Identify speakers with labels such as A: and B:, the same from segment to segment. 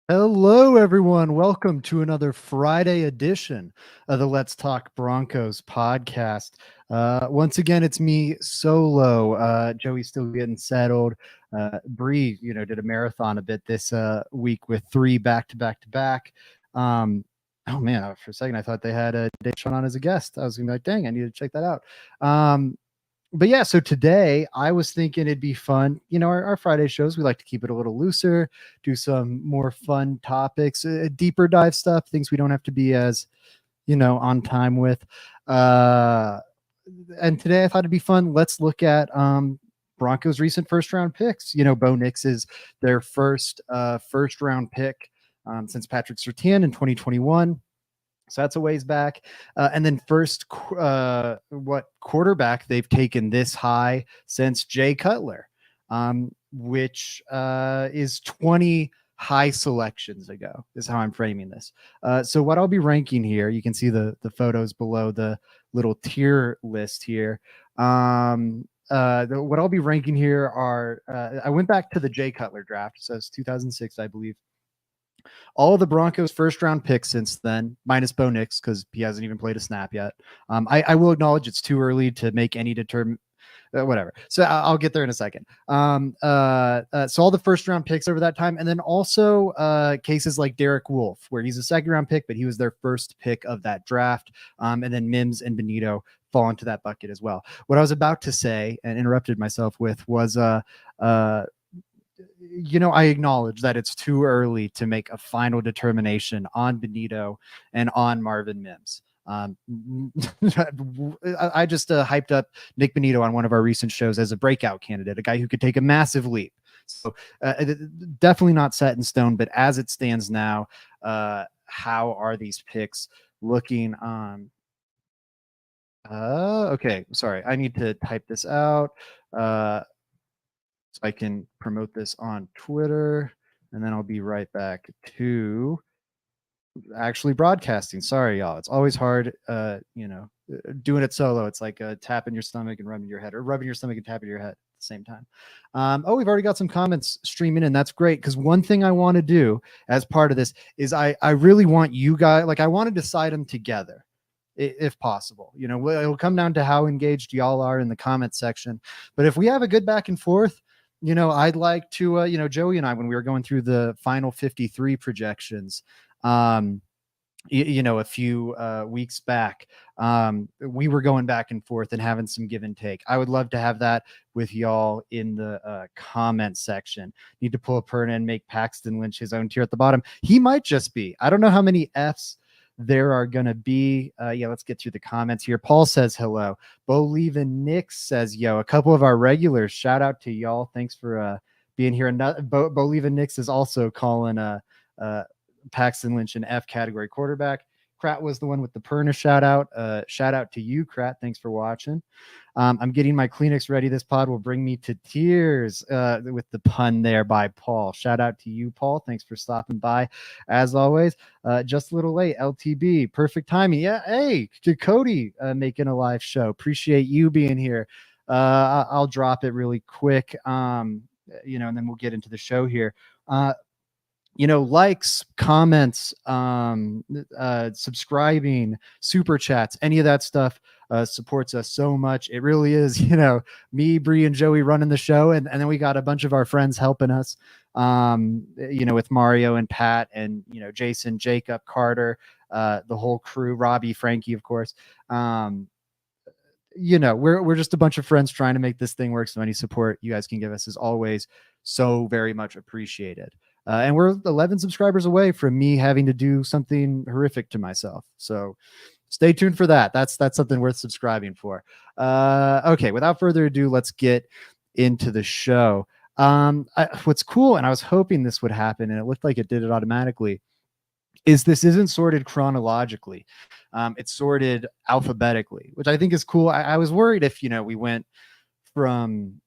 A: Hello, everyone. Welcome to another Friday edition of the Let's Talk Broncos podcast. Once again, it's me solo. Joey's still getting settled. Bree, did a marathon a bit this week with three back to back to back. Oh man, for a second I thought they had Knowshon on as a guest. I was gonna be like, dang, I need to check that out. But yeah, so today I was thinking it'd be fun. Our Friday shows, we like to keep it a little looser, do some more fun topics, deeper dive stuff, things we don't have to be as, on time with. And today I thought it'd be fun. Let's look at Broncos' recent first round picks. Bo Nix is their first round pick since Patrick Surtain in 2021. So that's a ways back. And then what quarterback they've taken this high since Jay Cutler, which is 20 high selections ago, is how I'm framing this. So what I'll be ranking here, you can see the photos below the little tier list here. What I'll be ranking here are, I went back to the Jay Cutler draft. So it's 2006, I believe. All of the Broncos' first round picks since then, minus Bo Nix, because he hasn't even played a snap yet. I will acknowledge it's too early to make any whatever. So I'll get there in a second. So all the first round picks over that time, and then also cases like Derek Wolfe, where he's a second round pick, but he was their first pick of that draft. And then Mims and Bonitto fall into that bucket as well. What I was about to say and interrupted myself with was I acknowledge that it's too early to make a final determination on Bonitto and on Marvin Mims. I just hyped up Nick Bonitto on one of our recent shows as a breakout candidate, a guy who could take a massive leap. So definitely not set in stone, but as it stands now, how are these picks looking? Okay, sorry, I need to type this out. So I can promote this on Twitter, and then I'll be right back to actually broadcasting. Sorry, y'all. It's always hard, doing it solo. It's like tapping your stomach and rubbing your head, or rubbing your stomach and tapping your head at the same time. We've already got some comments streaming in. That's great, because one thing I want to do as part of this is I really want you guys, I want to decide them together if possible. It'll come down to how engaged y'all are in the comment section. But if we have a good back and forth, I'd like to, Joey and I, when we were going through the final 53 projections, a few weeks back, we were going back and forth and having some give and take. I would love to have that with y'all in the comment section. Need to pull a Perna and make Paxton Lynch his own tier at the bottom. He might just be. I don't know how many Fs there are going to be. Let's get through the comments here. Paul says hello. Bolevin Nix says, yo, a couple of our regulars. Shout out to y'all. Thanks for being here. And Bolevin Nix is also calling Paxton Lynch an F category quarterback. Krat was the one with the Perna shout out. Shout out to you, Krat. Thanks for watching. I'm getting my Kleenex ready. This pod will bring me to tears, with the pun there by Paul. Shout out to you, Paul. Thanks for stopping by. As always, just a little late. LTB, perfect timing. Yeah, hey, to Cody making a live show. Appreciate you being here. I'll drop it really quick, and then we'll get into the show here. Likes, comments, subscribing, super chats, any of that stuff supports us so much. It really is, me, Bree, and Joey running the show. And then we got a bunch of our friends helping us, with Mario and Pat and, Jason, Jacob, Carter, the whole crew, Roby, Frankie, of course. We're just a bunch of friends trying to make this thing work. So any support you guys can give us is always so very much appreciated. And we're 11 subscribers away from me having to do something horrific to myself. So stay tuned for that. That's something worth subscribing for. Okay, without further ado, let's get into the show. What's cool, and I was hoping this would happen, and it looked like it did it automatically, is this isn't sorted chronologically. It's sorted alphabetically, which I think is cool. I was worried if, we went from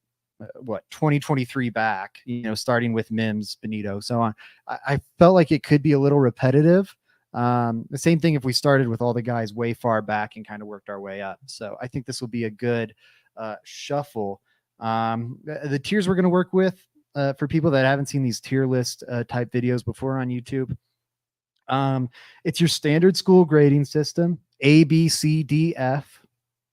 A: 2023 back, starting with Mims, Bonitto, so on. I felt like it could be a little repetitive. The same thing if we started with all the guys way far back and kind of worked our way up. So I think this will be a good shuffle. The tiers we're going to work with, for people that haven't seen these tier list type videos before on YouTube. It's your standard school grading system, A, B, C, D, F,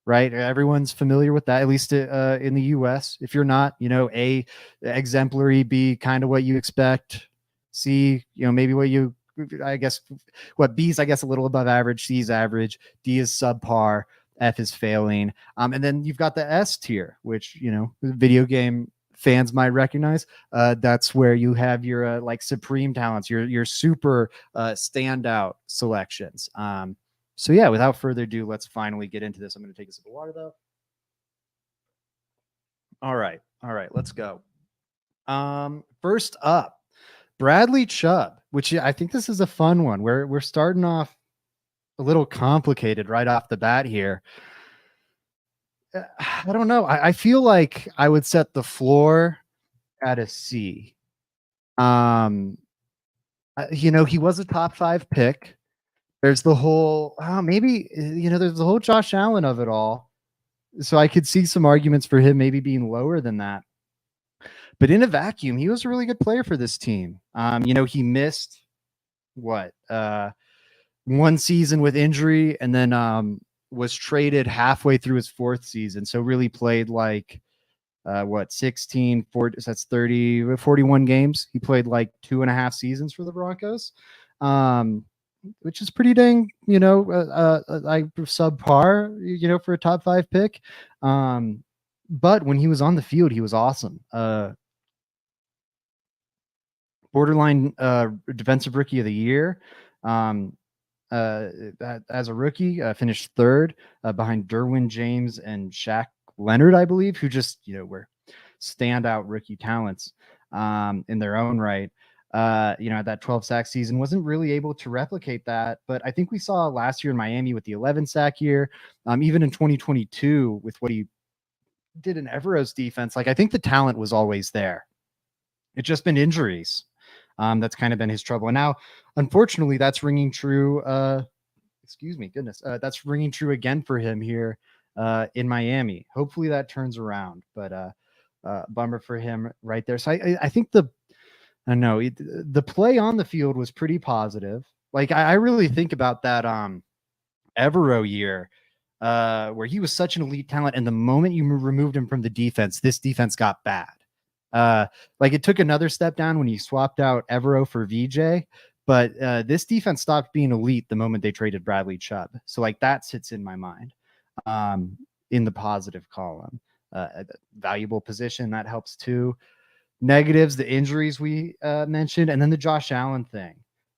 A: right? Everyone's familiar with that, at least in the US. If you're not, A, exemplary, B, kind of what you expect, C, maybe I guess, B is, I guess, a little above average, C is average, D is subpar, F is failing. And then you've got the S tier, which, video game fans might recognize. That's where you have your like supreme talents, your super standout selections. So yeah, without further ado, let's finally get into this. I'm going to take a sip of water though. All right, let's go. First up, Bradley Chubb, which I think this is a fun one. We're starting off a little complicated right off the bat here. I don't know. I feel like I would set the floor at a C. He was a top 5 pick. There's the whole there's the whole Josh Allen of it all. So I could see some arguments for him maybe being lower than that. But in a vacuum, he was a really good player for this team. He missed one season with injury, and then was traded halfway through his 4th season. So really played like 16, 40, so that's 30, 41 games. He played like 2.5 seasons for the Broncos, which is pretty dang, like subpar, for a top 5 pick. But when he was on the field, he was awesome. Borderline defensive rookie of the year. As a rookie, finished 3rd behind Derwin James and Shaq Leonard, I believe, who just, were standout rookie talents in their own right. That 12 sack season wasn't really able to replicate that, but I think we saw last year in Miami with the 11 sack year, even in 2022 with what he did in Evero's defense. Like, I think the talent was always there. It's just been injuries. That's kind of been his trouble. And now, unfortunately, that's ringing true. That's ringing true again for him here in Miami. Hopefully that turns around, but bummer for him right there. So I think the play on the field was pretty positive. Like, I really think about that Evero year where he was such an elite talent, and the moment you removed him from the defense, this defense got bad. Like, it took another step down when you swapped out Evero for VJ, but this defense stopped being elite the moment they traded Bradley Chubb. So like, that sits in my mind in the positive column. Valuable position, that helps too. Negatives, the injuries we mentioned, and then the Josh Allen thing.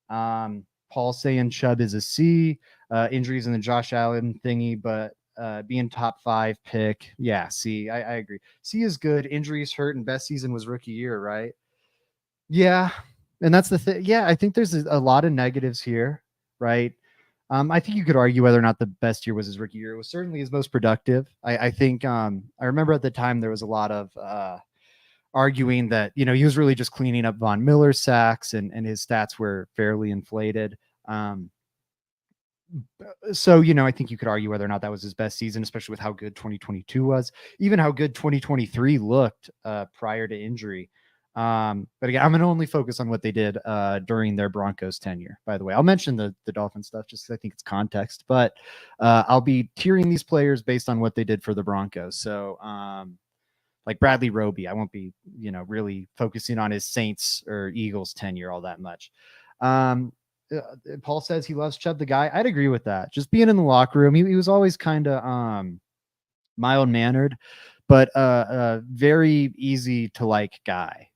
A: Paul saying Chubb is a C, injuries in the Josh Allen thingy, but being top 5 pick, yeah, C. I agree. C is good. Injuries hurt, and best season was rookie year, right? Yeah, and that's the thing. Yeah, I think there's a lot of negatives here, right? I think you could argue whether or not the best year was his rookie year. It was certainly his most productive. I think I remember at the time there was a lot of arguing that, he was really just cleaning up Von Miller's sacks, and his stats were fairly inflated. So, I think you could argue whether or not that was his best season, especially with how good 2022 was, even how good 2023 looked prior to injury. But again, I'm going to only focus on what they did during their Broncos tenure. By the way, I'll mention the Dolphin stuff just because I think it's context, but I'll be tiering these players based on what they did for the Broncos. So like Bradley Roby, I won't be, really focusing on his Saints or Eagles tenure all that much. Paul says he loves Chubb the guy. I'd agree with that. Just being in the locker room, he was always kind of mild-mannered, but very easy to like guy.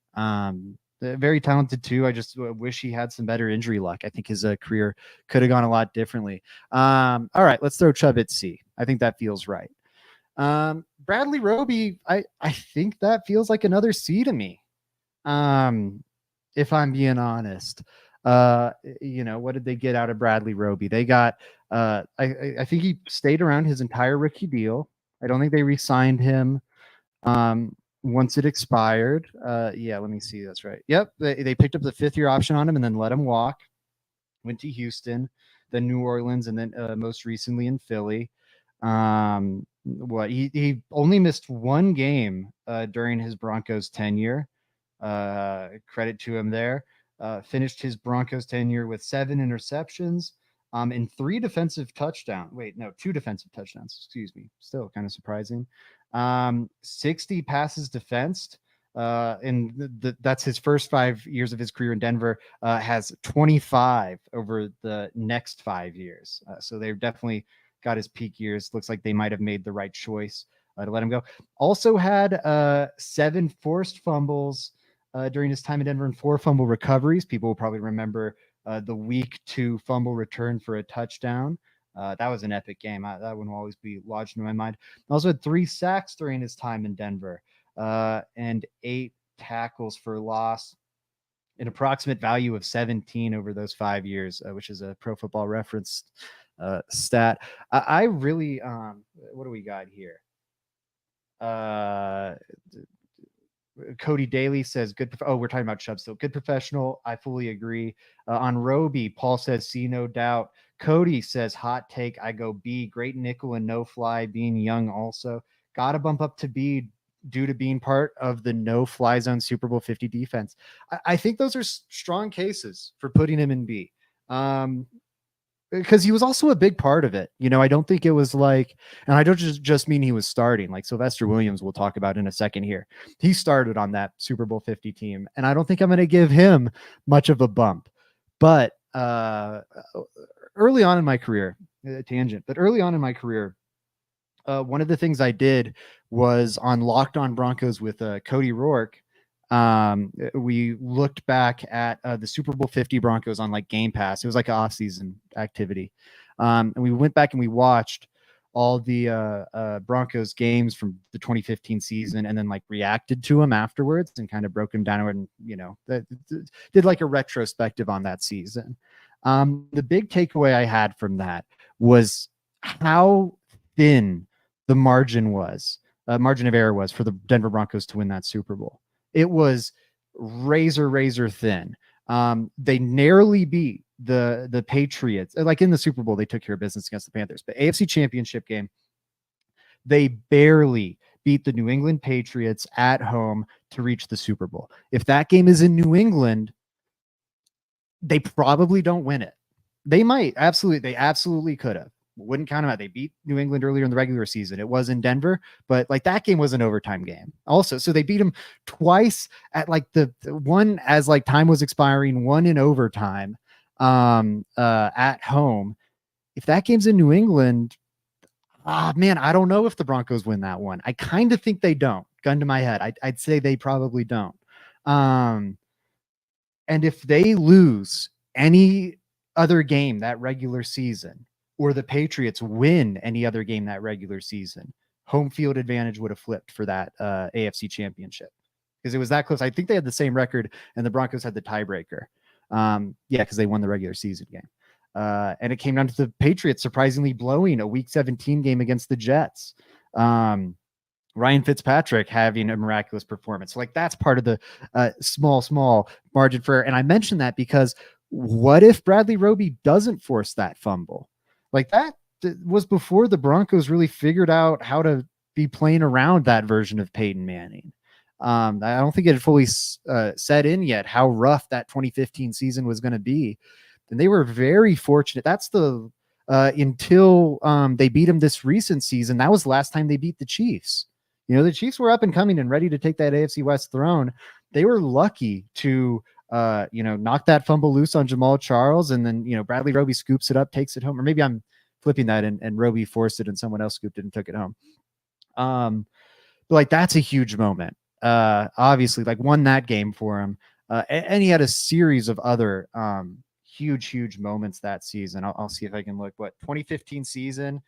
A: Very talented too. I just wish he had some better injury luck. I think his career could have gone a lot differently. All right, let's throw Chubb at C. I think that feels right. Bradley Roby, I think that feels like another C to me. If I'm being honest. What did they get out of Bradley Roby? They got I think he stayed around his entire rookie deal. I don't think they re-signed him once it expired. Yeah, let me see. That's right. Yep. They picked up the 5th-year option on him and then let him walk. Went to Houston, then New Orleans, and then most recently in Philly. He only missed one game during his Broncos tenure. Credit to him there. Finished his Broncos tenure with 7 interceptions and 3 defensive touchdowns. Wait, no, 2 defensive touchdowns. Excuse me. Still kind of surprising. 60 passes defensed. And that's his first 5 years of his career in Denver. Has 25 over the next 5 years. So they've definitely got his peak years. Looks like they might have made the right choice to let him go. Also had 7 forced fumbles during his time in Denver and 4 fumble recoveries. People will probably remember the week 2 fumble return for a touchdown. That was an epic game. That one will always be lodged in my mind. Also had 3 sacks during his time in Denver and 8 tackles for loss. An approximate value of 17 over those 5 years, which is a Pro Football Reference stat. I really, what do we got here? Cody Daly says good. We're talking about Chubb still. Good professional. I fully agree. On Roby, Paul says C, no doubt. Cody says hot take. I go B. Great nickel and no fly. Being young also. Got to bump up to B due to being part of the no fly zone Super Bowl 50 defense. I think those are strong cases for putting him in B. Because he was also a big part of it. I don't think it was like, and I don't just mean he was starting, like Sylvester Williams we'll talk about in a second here. He started on that Super Bowl 50 team, and I don't think I'm going to give him much of a bump. But early on in my career, early on in my career, one of the things I did was on Locked On Broncos with Cody Rourke. We looked back at the Super Bowl 50 Broncos on like Game Pass. It was like an off-season activity. And we went back and we watched all the Broncos games from the 2015 season and then like reacted to them afterwards and kind of broke them down and, did like a retrospective on that season. The big takeaway I had from that was how thin the margin of error was for the Denver Broncos to win that Super Bowl. It was razor thin. They narrowly beat the Patriots. Like in the Super Bowl, they took care of business against the Panthers. But AFC Championship game, they barely beat the New England Patriots at home to reach the Super Bowl. If that game is in New England, they probably don't win it. They might. Absolutely. They absolutely could have. Wouldn't count them out. They beat New England earlier in the regular season. It was in Denver, but like that game was an overtime game also. So they beat them twice at like the one as like time was expiring, one in overtime at home. If that game's in New England, man, I don't know if the Broncos win that one. I kind of think they don't. Gun to my head. I'd say they probably don't. And if they lose any other game that regular season, or the Patriots win any other game that regular season, home field advantage would have flipped for that AFC Championship because it was that close. I think they had the same record and the Broncos had the tiebreaker. Because they won the regular season game. And it came down to the Patriots surprisingly blowing a Week 17 game against the Jets. Ryan Fitzpatrick having a miraculous performance. So like that's part of the small margin for error. And I mentioned that because what if Bradley Roby doesn't force that fumble? Like that was before the Broncos really figured out how to be playing around that version of Peyton Manning. I don't think it had fully set in yet how rough that 2015 season was going to be. And they were very fortunate. That's until they beat them this recent season. That was the last time they beat the Chiefs. The Chiefs were up and coming and ready to take that AFC West throne. They were lucky to knock that fumble loose on Jamal Charles. And then, Bradley Roby scoops it up, takes it home. Or maybe I'm flipping that and Roby forced it and someone else scooped it and took it home. But like, that's a huge moment. Obviously like won that game for him. And he had a series of other huge moments that season. I'll see if I can look. 2015 season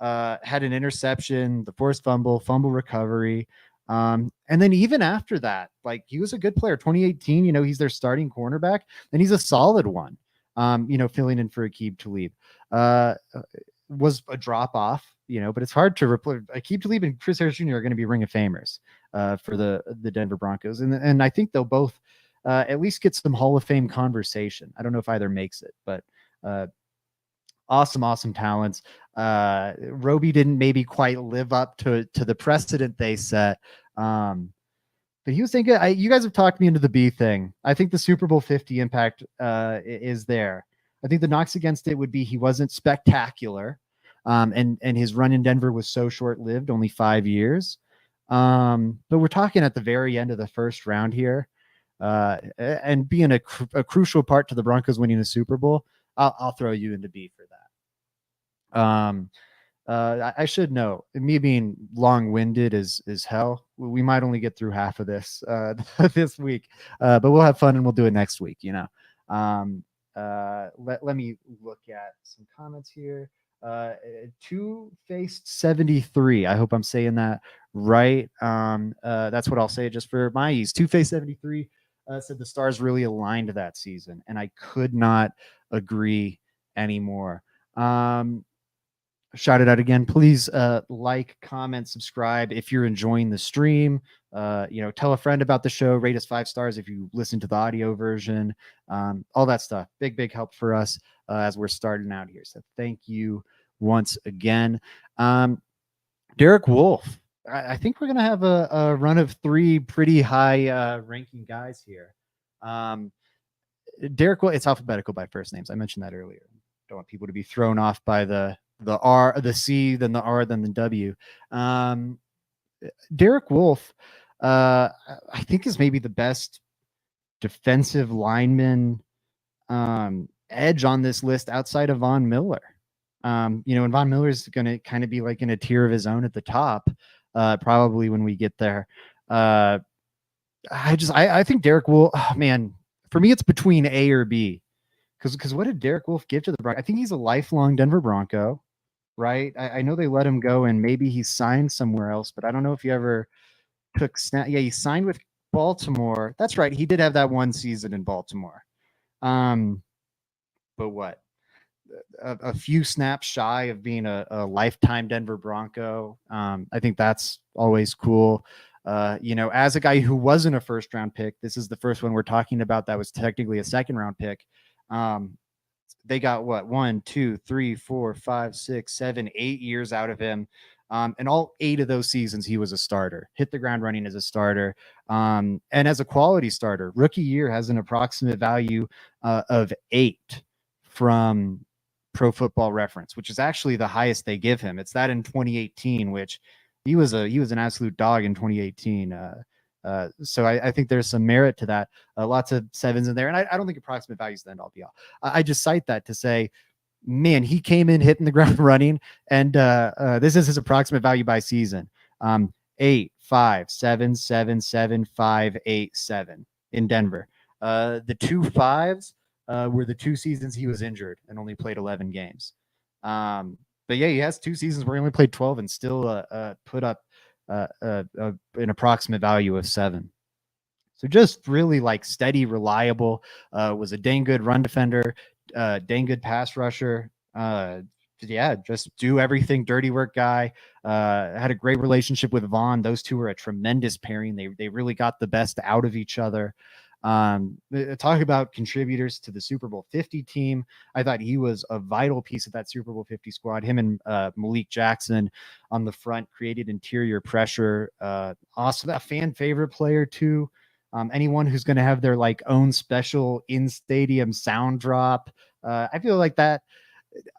A: had an interception, the forced fumble recovery. And then even after that, like he was a good player. 2018, he's their starting cornerback, and he's a solid one. Filling in for Aqib Talib. Was a drop off, but it's hard to replace. Aqib Talib and Chris Harris Jr. are going to be Ring of Famers for the Denver Broncos, and I think they'll both at least get some Hall of Fame conversation. I don't know if either makes it, but awesome talents. Roby didn't maybe quite live up to the precedent they set. But but he was thinking, you guys have talked me into the B thing. I think the Super Bowl 50 impact is there. I think the knocks against it would be he wasn't spectacular. And his run in Denver was so short-lived, only 5 years. But we're talking at the very end of the first round here. And being a crucial part to the Broncos winning the Super Bowl, I'll throw you into B for that. I should know, me being long-winded is hell. We might only get through half of this this week, but we'll have fun and we'll do it next week. Let me look at some comments here. Two-faced 73. I hope I'm saying that right. That's what I'll say just for my ease. Two-faced 73 said the stars really aligned that season, and I could not agree anymore. Shout it out again. Please like, comment, subscribe if you're enjoying the stream. Tell a friend about the show. Rate us 5 stars if you listen to the audio version. All that stuff. Big help for us as we're starting out here. So thank you once again. Derek Wolfe. I think we're going to have a run of 3 pretty high ranking guys here. Derek Wolfe, it's alphabetical by first names. I mentioned that earlier. Don't want people to be thrown off by the R, the C, then the R, then the W. Derek Wolfe, I think, is maybe the best defensive lineman edge on this list outside of Von Miller. And Von Miller is going to kind of be like in a tier of his own at the top, probably when we get there. I think Derek Wolfe, man, for me, it's between A or B. Because what did Derek Wolfe give to the Broncos? I think he's a lifelong Denver Bronco, right? I know they let him go and maybe he signed somewhere else, but I don't know if he ever took snap. Yeah, he signed with Baltimore. That's right. He did have that one season in Baltimore. But what? A few snaps shy of being a lifetime Denver Bronco. I think that's always cool. As a guy who wasn't a first round pick, this is the first one we're talking about that was technically a second round pick. They got 1, 2, 3, 4, 5, 6, 7, 8 years out of him. And all 8 of those seasons, he was a starter, hit the ground running as a starter. And as a quality starter, rookie year has an approximate value of 8 from Pro Football Reference, which is actually the highest they give him. It's that in 2018, which he was an absolute dog in 2018. So I think there's some merit to that. Lots of 7s in there. And I don't think approximate value is the end all be all. I just cite that to say, man, he came in hitting the ground running, and this is his approximate value by season. 8, 5, 7, 7, 7, 5, 8, 7 in Denver. The 2 5s were the 2 seasons he was injured and only played 11 games. But yeah, he has 2 seasons where he only played 12 and still put up an approximate value of 7. So just really like steady, reliable, was a dang good run defender, dang good pass rusher. Just do everything, dirty work guy. Had a great relationship with Vaughn. Those two were a tremendous pairing. They really got the best out of each other. Talk about contributors to the Super Bowl 50 team. I thought he was a vital piece of that Super Bowl 50 squad. Him and Malik Jackson on the front created interior pressure. Also a fan favorite player too. Anyone who's going to have their like own special in stadium sound drop. I feel like that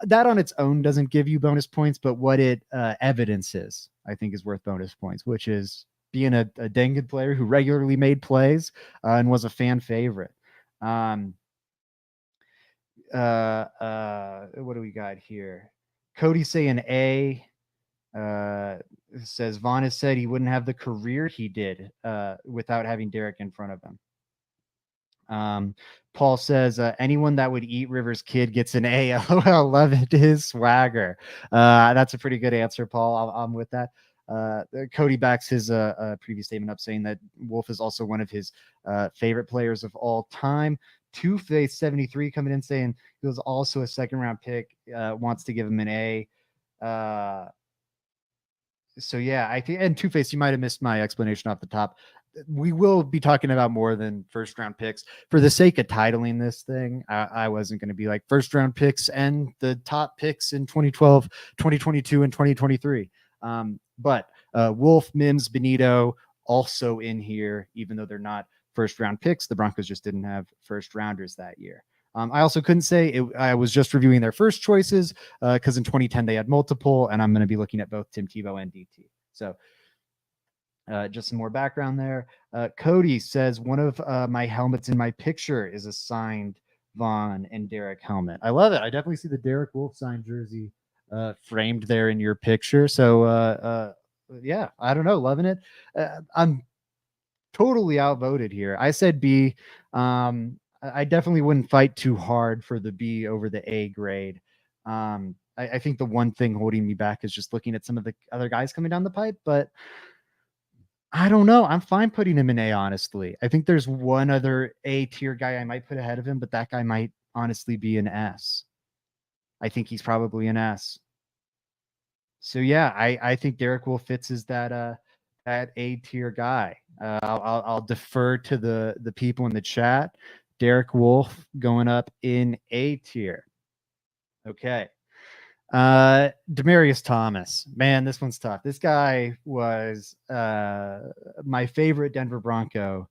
A: on its own doesn't give you bonus points, but what it evidences, I think, is worth bonus points, which is being a dang good player who regularly made plays and was a fan favorite. What do we got here? Cody saying A. Says Vaughn has said he wouldn't have the career he did without having Derek in front of him. Paul says anyone that would eat Rivers' kid gets an A. LOL, love it, his swagger. That's a pretty good answer, Paul. I'm with that. Cody backs his previous statement up, saying that Wolfe is also one of his favorite players of all time. Two-Face 73 coming in saying he was also a second-round pick, wants to give him an A. So yeah, I think, and Two-Face, you might have missed my explanation off the top. We will be talking about more than first-round picks. For the sake of titling this thing, I wasn't going to be like first-round picks and the top picks in 2012, 2022, and 2023. But Wolfe, Mims, Benito, also in here, even though they're not first round picks. The Broncos just didn't have first rounders that year. I also couldn't say it, I was just reviewing their first choices because in 2010 they had multiple, and I'm going to be looking at both Tim Tebow and DT. So just some more background there. Cody says one of my helmets in my picture is a signed Vaughn and Derek helmet. I love it. I definitely see the Derek Wolfe signed jersey framed there in your picture. So yeah, I don't know, loving it. I'm totally outvoted here. I said B. I definitely wouldn't fight too hard for the B over the A grade. I think the one thing holding me back is just looking at some of the other guys coming down the pipe, but I don't know. I'm fine putting him in A, honestly. I think there's one other A tier guy I might put ahead of him, but that guy might honestly be an S. I think he's probably an S. So yeah, I think Derek Wolfe fits as that A tier guy. I'll defer to the people in the chat. Derek Wolfe going up in A tier. Okay. Demaryius Thomas, man, this one's tough. This guy was my favorite Denver Bronco,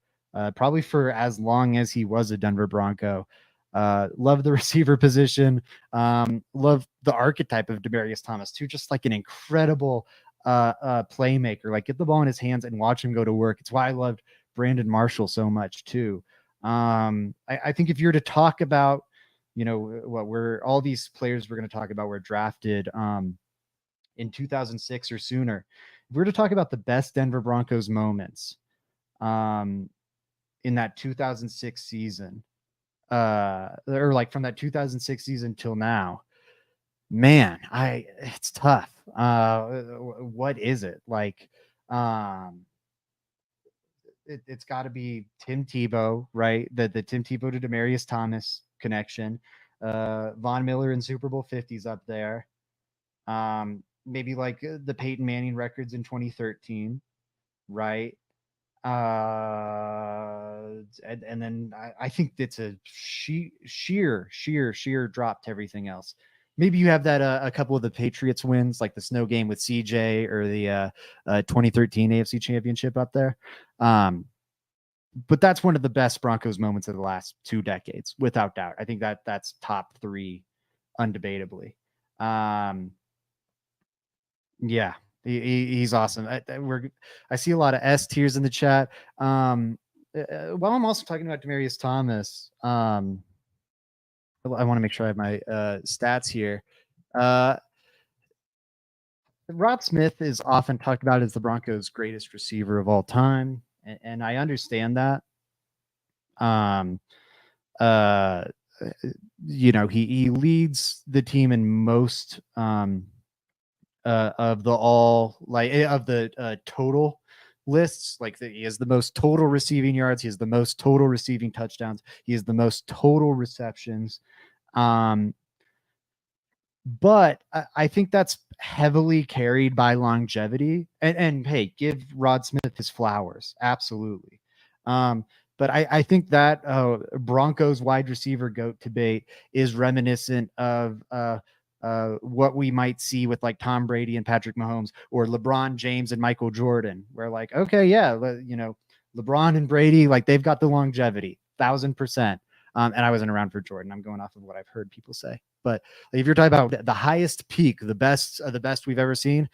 A: probably for as long as he was a Denver Bronco. Love the receiver position. Love the archetype of Demaryius Thomas too. Just like an incredible playmaker. Like get the ball in his hands and watch him go to work. It's why I loved Brandon Marshall so much too. I think if you're to talk about, you know, what we're all these players we're going to talk about were drafted in 2006 or sooner. If we're to talk about the best Denver Broncos moments in that 2006 season, or like from that 2006 season till now, man, it's tough. What is it like? It's got to be Tim Tebow, right? The Tim Tebow to Demaryius Thomas connection. Von Miller in Super Bowl 50s up there. Maybe like the Peyton Manning records in 2013, right? And then I think it's a sheer drop to everything else. Maybe you have that a couple of the Patriots wins, like the snow game with CJ or the 2013 AFC Championship up there. But that's one of the best Broncos moments of the last 2 decades, without doubt. I think that's top 3, undebatably. Yeah, he's awesome. I see a lot of S tiers in the chat. While I'm also talking about Demaryius Thomas, I want to make sure I have my stats here. Rod Smith is often talked about as the Broncos' greatest receiver of all time, and I understand that. You know, he leads the team in most of the total lists. Like he has the most total receiving yards, he has the most total receiving touchdowns, he has the most total receptions. But I think that's heavily carried by longevity. And hey, give Rod Smith his flowers, absolutely. But I think that Broncos wide receiver GOAT debate is reminiscent of what we might see with like Tom Brady and Patrick Mahomes, or LeBron James and Michael Jordan, where like, okay, yeah, you know, LeBron and Brady, like they've got the longevity, 1000%. And I wasn't around for Jordan. I'm going off of what I've heard people say. But if you're talking about the highest peak, the best of the best we've ever seen,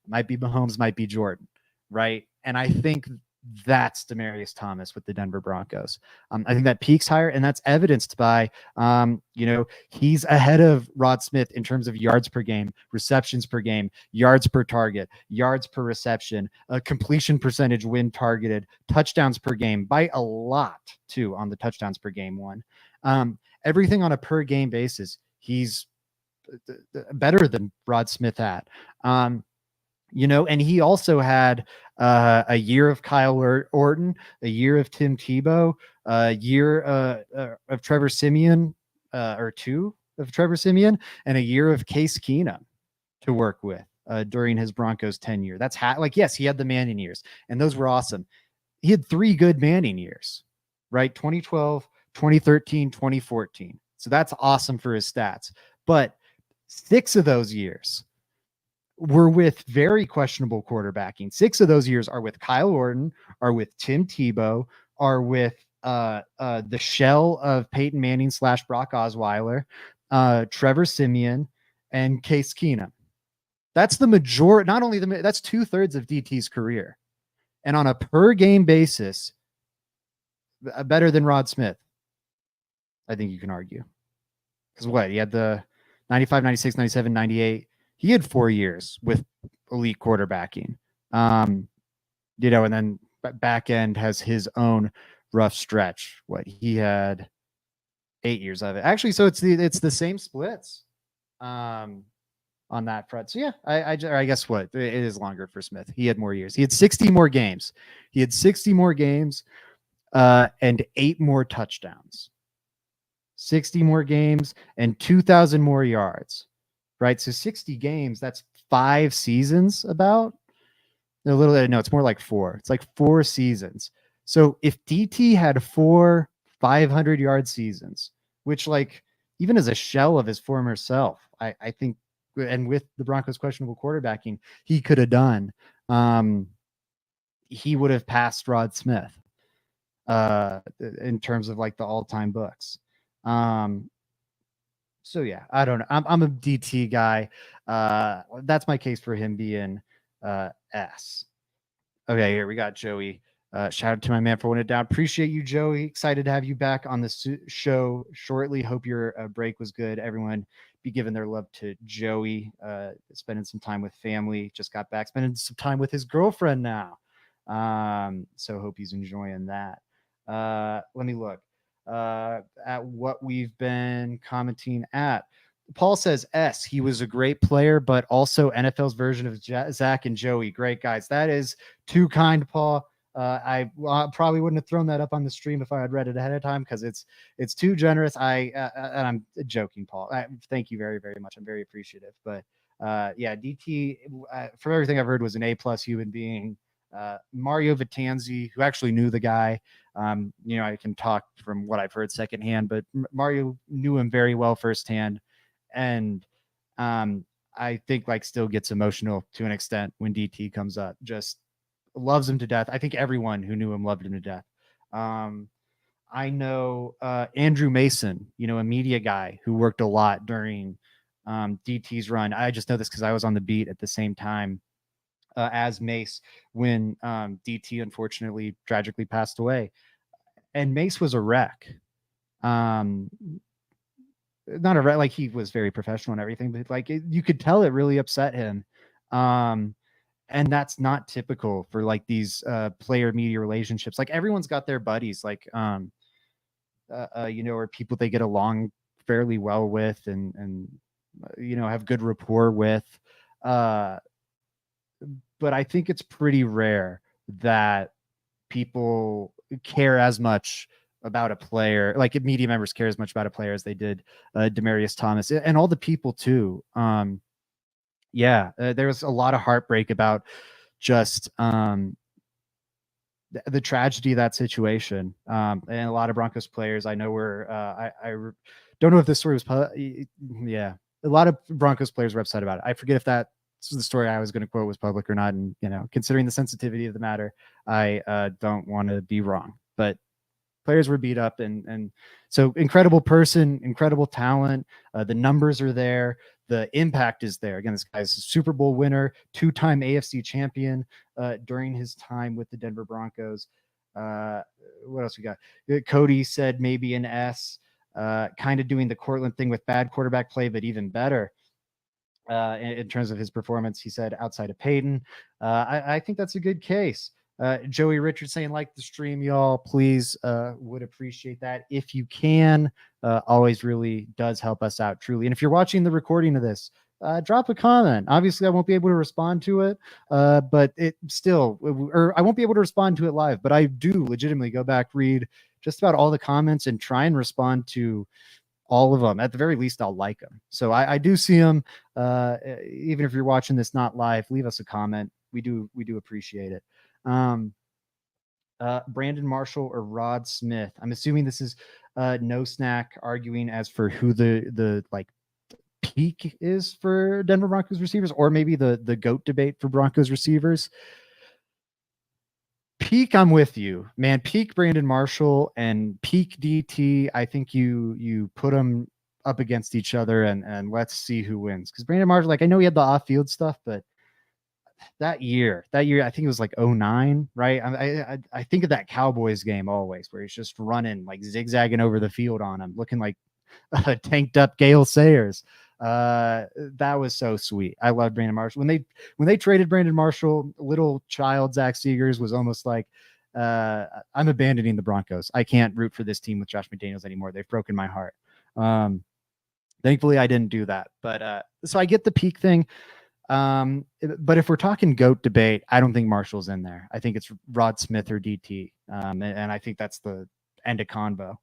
A: might be Mahomes, might be Jordan, right? And I think that's Demaryius Thomas with the Denver Broncos. I think that peaks higher, and that's evidenced by, you know, he's ahead of Rod Smith in terms of yards per game, receptions per game, yards per target, yards per reception, completion percentage when targeted, touchdowns per game by a lot too on the touchdowns per game one. Everything on a per game basis, he's better than Rod Smith at. You know, and he also had a year of Kyle Orton, a year of Tim Tebow, a year of Trevor Siemian, or 2 of Trevor Siemian, and a year of Case Keenum to work with during his Broncos tenure. That's like, yes, he had the Manning years, and those were awesome. He had 3 good Manning years, right? 2012, 2013, 2014. So that's awesome for his stats. But 6 of those years, were with very questionable quarterbacking. 6 of those years are with Kyle Orton, are with Tim Tebow, are with the shell of Peyton Manning / Brock Osweiler, Trevor Siemian, and Case Keenum. That's the majority. Not only that's 2/3 of DT's career, and on a per game basis, better than Rod Smith. I think you can argue, because what, he had the 95, 96, 97, 98. He had 4 years with elite quarterbacking. And then back end has his own rough stretch. What, he had 8 years of it. Actually, so it's the same splits on that front. So yeah, I guess what, it is longer for Smith. He had more years. He had 60 more games. And 8 more touchdowns. 60 more games and 2,000 more yards. Right? So 60 games, that's 5 seasons about. It's more like 4. It's like 4 seasons. So if DT had 4 500-yard seasons, which, like, even as a shell of his former self, I think, and with the Broncos' questionable quarterbacking, he could have done, he would have passed Rod Smith in terms of like the all-time books. So yeah, I don't know. I'm a DT guy. That's my case for him being S. Okay, here we got Joey. Shout out to my man for winning it down. Appreciate you, Joey. Excited to have you back on the show shortly. Hope your break was good. Everyone be giving their love to Joey. Spending some time with family. Just got back. Spending some time with his girlfriend now. So hope he's enjoying that. Let me look at what we've been commenting at. Paul says S. He was a great player, but also NFL's version of Zach and Joey. Great guys. That is too kind, Paul. I probably wouldn't have thrown that up on the stream if I had read it ahead of time, because it's too generous. And I'm joking, Paul. Thank you very, very much. I'm very appreciative. But yeah, DT, from everything I've heard, was an A+ human being. Mario Vitanzi, who actually knew the guy. I can talk from what I've heard secondhand, but Mario knew him very well firsthand. And I think like still gets emotional to an extent when DT comes up. Just loves him to death. I think everyone who knew him loved him to death. I know Andrew Mason, a media guy who worked a lot during DT's run. I just know this because I was on the beat at the same time as Mace when DT unfortunately tragically passed away. And Mace was a wreck. Not a wreck, like he was very professional and everything, but like you could tell it really upset him. And that's not typical for like these player media relationships. Like everyone's got their buddies, like or people they get along fairly well with and have good rapport with. But I think it's pretty rare that people care as much about a player, like media members care as much about a player as they did Demaryius Thomas and all the people too. There was a lot of heartbreak about just the tragedy of that situation. And a lot of Broncos players I know were, I don't know if this story was, a lot of Broncos players were upset about it. I forget if that the story I was going to quote was public or not. And, considering the sensitivity of the matter, I don't want to be wrong, but players were beat up and so incredible person, incredible talent. The numbers are there. The impact is there. Again, this guy's a Super Bowl winner, 2-time AFC champion during his time with the Denver Broncos. What else we got? Cody said maybe an S, kind of doing the Cortland thing with bad quarterback play, but even better. In terms of his performance, he said outside of Peyton. I think that's a good case. Joey Richards saying, like the stream, y'all, please, would appreciate that if you can. Always really does help us out, truly. And if you're watching the recording of this, drop a comment. Obviously, I won't be able to respond to it, but it still, or I won't be able to respond to it live, but I do legitimately go back, read just about all the comments and try and respond to all of them. At the very least, I'll like them. So I do see them. Even if you're watching this not live, leave us a comment. We do appreciate it. Brandon Marshall or Rod Smith. I'm assuming this is No Snack arguing as for who the like peak is for Denver Broncos receivers, or maybe the GOAT debate for Broncos receivers. Peak, I'm with you, man. Peak Brandon Marshall and peak DT. I think you put them up against each other and let's see who wins. Because Brandon Marshall, like, I know he had the off-field stuff, but that year, I think it was like 09, right? I think of that Cowboys game always, where he's just running, like zigzagging over the field on him, looking like tanked up Gale Sayers. That was so sweet. I love Brandon Marshall. When they traded Brandon Marshall, little child Zach Segars was almost like, I'm abandoning the Broncos. I can't root for this team with Josh McDaniels anymore. They've broken my heart. Thankfully I didn't do that, but so I get the peak thing. But if we're talking GOAT debate, I don't think Marshall's in there. I think it's Rod Smith or DT. And I think that's the end of convo.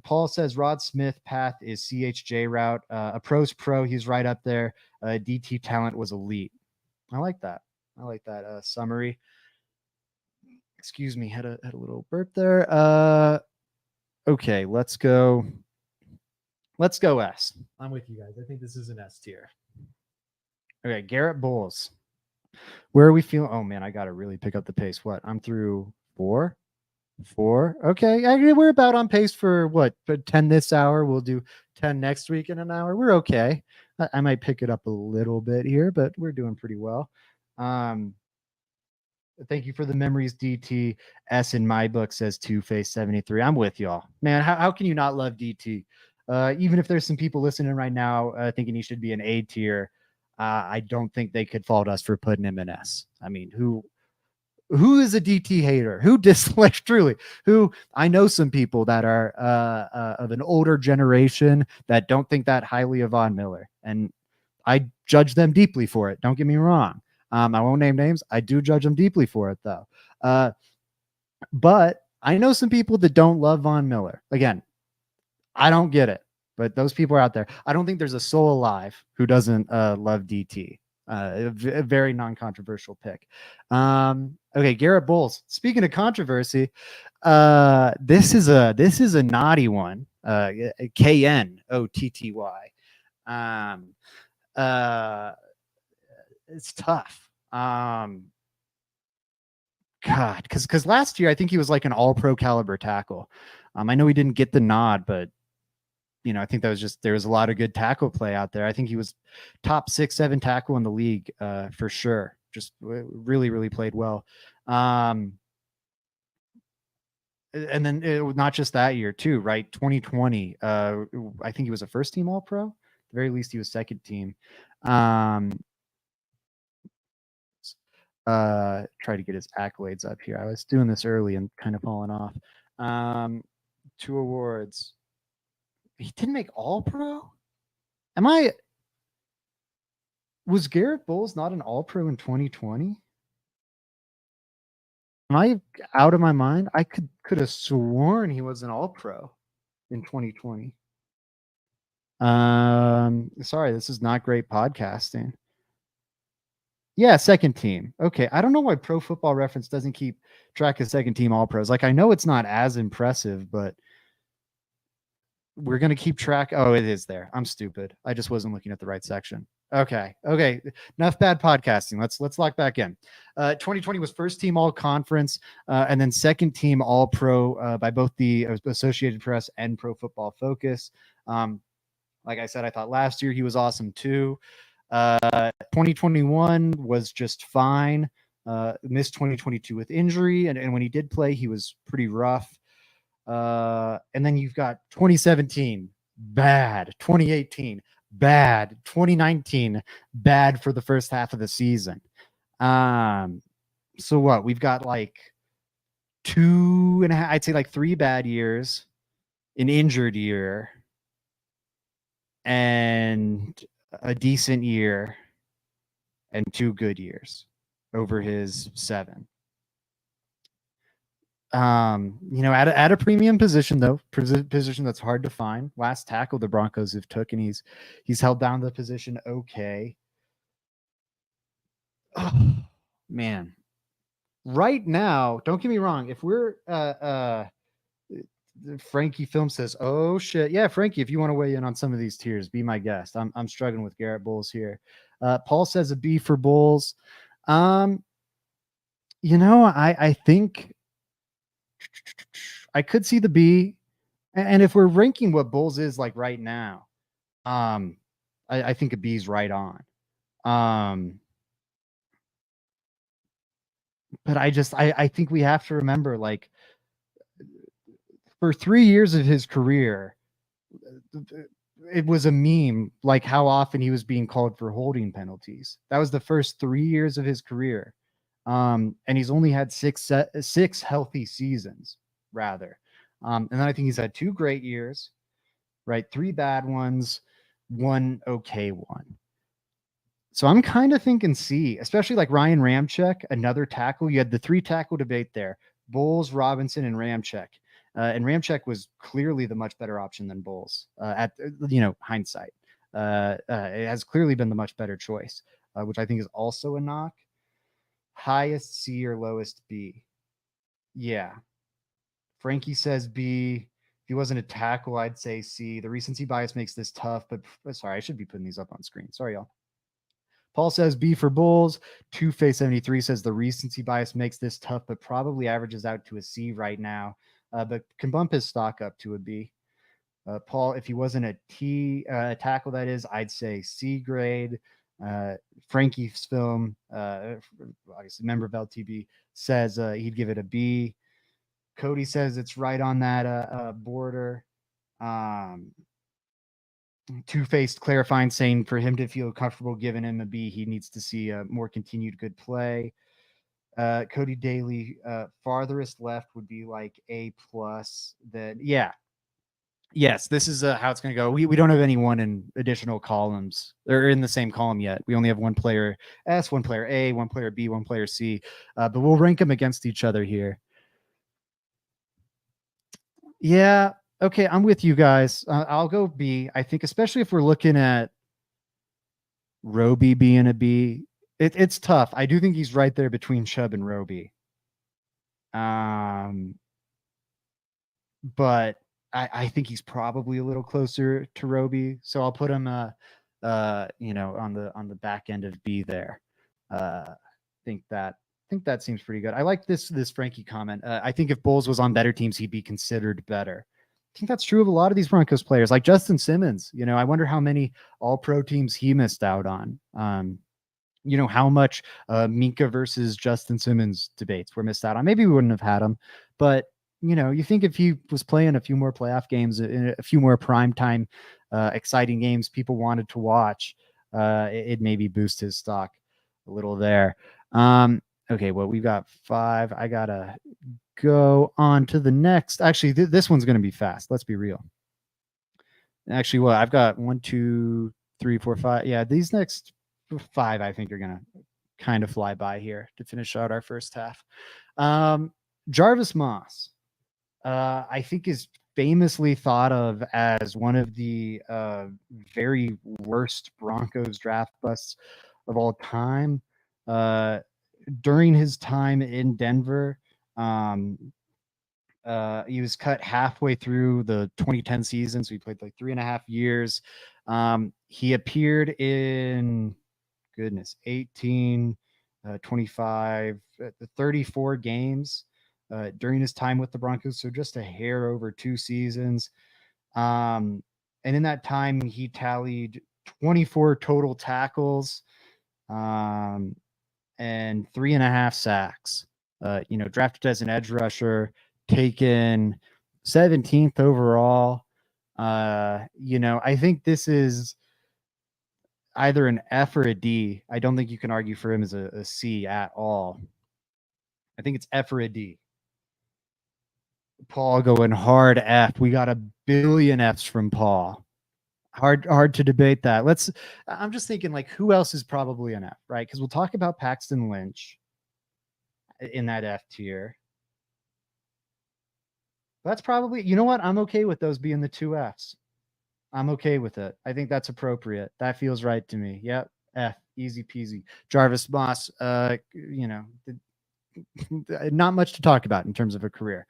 A: Paul says Rod Smith path is CHJ route. A pro's pro. He's right up there. DT talent was elite. I like that. Summary. Excuse me. Had a little burp there. Okay, let's go S. I'm with you guys. I think this is an S tier. Okay, Garrett Bolles. Where are we feeling? Oh man, I got to really pick up the pace. What? I'm through 4. Okay, we're about on pace for what? 10 this hour. We'll do 10 next week in an hour. We're okay. I might pick it up a little bit here, but we're doing pretty well. Thank you for the memories, DT. S in my book says Two-Face 73. I'm with y'all, man. How can you not love DT? Even if there's some people listening right now thinking he should be an A tier, I don't think they could fault us for putting him in S. I mean, who is a DT hater? Who dislikes truly? Who I know some people that are of an older generation that don't think that highly of Von Miller, and I judge them deeply for it. Don't get me wrong. I won't name names. I do judge them deeply for it, though. But I know some people that don't love Von Miller. Again, I don't get it, but those people are out there. I don't think there's a soul alive who doesn't love DT. A very non-controversial pick. Okay, Garrett Bolles. Speaking of controversy, this is a naughty one. KNOTTY. It's tough. God, because last year I think he was like an all-pro caliber tackle. I know he didn't get the nod, but I think that was just, there was a lot of good tackle play out there. I think he was top 6-7 tackle in the league for sure. Just really, really played well. And then not just that year too, right? 2020. I think he was a first team All-Pro. At the very least, he was second team. Try to get his accolades up here. I was doing this early and kind of falling off. 2 awards. He didn't make All-Pro? Was Garrett Bolles not an All-Pro in 2020? Am I out of my mind? I could have sworn he was an All-Pro in 2020. Sorry, this is not great podcasting. Yeah, second team. Okay, I don't know why Pro Football Reference doesn't keep track of second team All-Pros. Like, I know it's not as impressive, but we're going to keep track. Oh, it is there. I'm stupid. I just wasn't looking at the right section. Okay. Enough bad podcasting. Let's lock back in. 2020 was first team all conference, and then second team all pro by both the Associated Press and Pro Football Focus. Like I said, I thought last year he was awesome too. 2021 was just fine. Missed 2022 with injury, and when he did play, he was pretty rough. And then you've got 2017, bad. 2018, bad. 2019, bad for the first half of the season. So what? We've got like 2.5, I'd say like 3 bad years, an injured year, and a decent year, and 2 good years over his 7. At a premium position though, position that's hard to find. Last tackle the Broncos have took, and he's held down the position okay. Oh, man, right now, don't get me wrong. If we're Frankie Film says, "Oh shit, yeah, Frankie. If you want to weigh in on some of these tiers, be my guest. I'm struggling with Garrett Bolles here." Paul says a B for Bolles. I think I could see the B, and if we're ranking what Bolles is like right now, I think a B is right on. But I think we have to remember, like, for 3 years of his career, it was a meme, like how often he was being called for holding penalties. That was the first 3 years of his career. And he's only had six healthy seasons, rather. And then I think he's had 2 great years, right? 3 bad ones, 1 okay one. So I'm kind of thinking C, especially like Ryan Ramczyk, another tackle. You had the 3 tackle debate there: Bolles, Robinson, and Ramczyk. And Ramczyk was clearly the much better option than Bolles at hindsight. It has clearly been the much better choice, which I think is also a knock. Highest C or lowest B? Yeah. Frankie says B. If he wasn't a tackle, I'd say C. The recency bias makes this tough, but sorry, I should be putting these up on screen. Sorry, y'all. Paul says B for Bolles. Two-Face73 says the recency bias makes this tough, but probably averages out to a C right now, but can bump his stock up to a B. Paul, if he wasn't a tackle, that is, I'd say C grade. Frankie's Film, obviously member of LTB, says he'd give it a B. Cody says it's right on that border. Two-Faced clarifying, saying for him to feel comfortable giving him a B, he needs to see a more continued good play. Cody Daly, farthest left would be like A plus. Then yes, this is how it's going to go. We don't have anyone in additional columns or in the same column yet. We only have one player S, one player A, one player B, one player C, but we'll rank them against each other here. Yeah. Okay, I'm with you guys. I'll go B. I think, especially if we're looking at Roby being a B, it's tough. I do think he's right there between Chubb and Roby. But I think he's probably a little closer to Roby, so I'll put him on the back end of B there. Think that seems pretty good. I like this Frankie comment. I think if Bolles was on better teams, he'd be considered better. I think that's true of a lot of these Broncos players, like Justin Simmons. I wonder how many all-pro teams he missed out on. How much Minka versus Justin Simmons debates were missed out on. Maybe we wouldn't have had them, but you think if he was playing a few more playoff games, a few more primetime exciting games people wanted to watch, it maybe boost his stock a little there. Okay, well, we've got 5. I gotta go on to the next. Actually, this one's gonna be fast. Let's be real. Actually, well, I've got 1, 2, 3, 4, 5. Yeah, these next 5 I think are gonna kind of fly by here to finish out our first half. Jarvis Moss, I think, is famously thought of as one of the very worst Broncos draft busts of all time. During his time in Denver, he was cut halfway through the 2010 season, so he played like 3.5 years. He appeared in 18, 25, 34 games during his time with the Broncos, so just a hair over 2 seasons. And in that time, he tallied 24 total tackles and 3.5 sacks. Drafted as an edge rusher, taken 17th overall. I think this is either an F or a D. I don't think you can argue for him as a C at all. I think it's F or a D. Paul going hard F. We got a billion Fs from Paul. Hard to debate that. I'm just thinking, like, who else is probably an F, right? Because we'll talk about Paxton Lynch in that F tier. That's probably, you know what? I'm okay with those being the 2 Fs. I'm okay with it. I think that's appropriate. That feels right to me. Yep. F, easy peasy. Jarvis Moss, not much to talk about in terms of a career.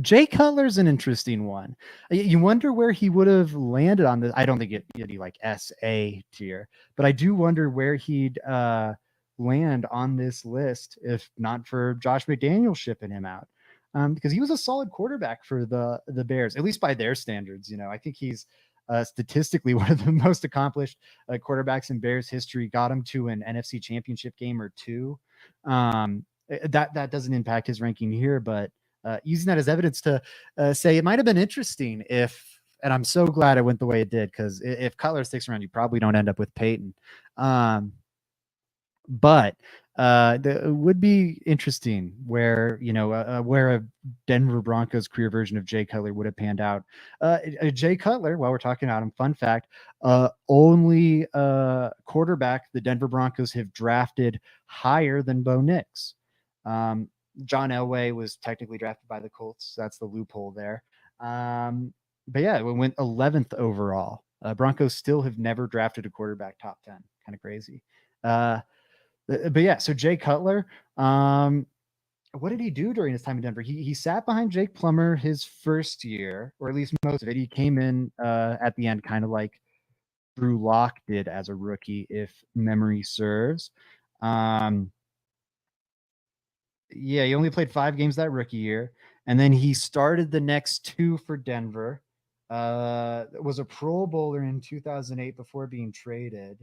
A: Jay Cutler's an interesting one. You wonder where he would have landed on this. I don't think it'd be like SA tier, but I do wonder where he'd land on this list if not for Josh McDaniels shipping him out. Because he was a solid quarterback for the Bears, at least by their standards. I think he's statistically one of the most accomplished quarterbacks in Bears history. Got him to an NFC Championship game or two. That doesn't impact his ranking here, but using that as evidence to say it might have been interesting if, and I'm so glad it went the way it did, because if Cutler sticks around, you probably don't end up with Peyton. But it would be interesting where where a Denver Broncos career version of Jay Cutler would have panned out. Jay Cutler, while we're talking about him, fun fact: only quarterback the Denver Broncos have drafted higher than Bo Nix. John Elway was technically drafted by the Colts. So that's the loophole there. But yeah, it went 11th overall. Broncos still have never drafted a quarterback top 10. Kind of crazy. But yeah, so Jay Cutler, what did he do during his time in Denver? He sat behind Jake Plummer his first year, or at least most of it. He came in at the end, kind of like Drew Lock did as a rookie, if memory serves. Yeah, he only played 5 games that rookie year, and then he started the next 2 for Denver. Was a Pro Bowler in 2008 before being traded,